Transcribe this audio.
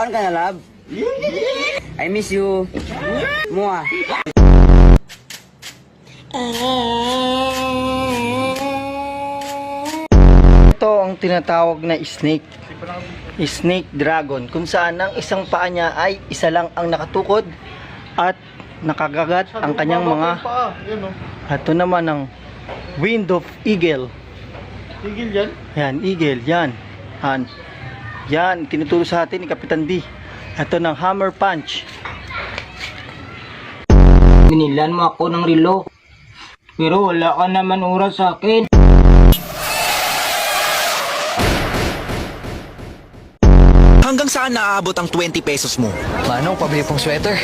Saan ka na, love? I miss you. Mua. Ito ang tinatawag na snake. Snake dragon. Kung saan ang isang paa niya ay isa lang ang nakatukod at nakagagat ang kanyang mga. Ito naman ang wind of eagle. Tigil yan? Yan, eagle. Yan. Yan, tinuturo sa atin ni Kapitan D. Ito ng hammer punch. Binilan mo ako ng relo. Pero wala ka naman oras sa akin. Hanggang saan naaabot ang 20 pesos mo? Manong, pabili pong sweater.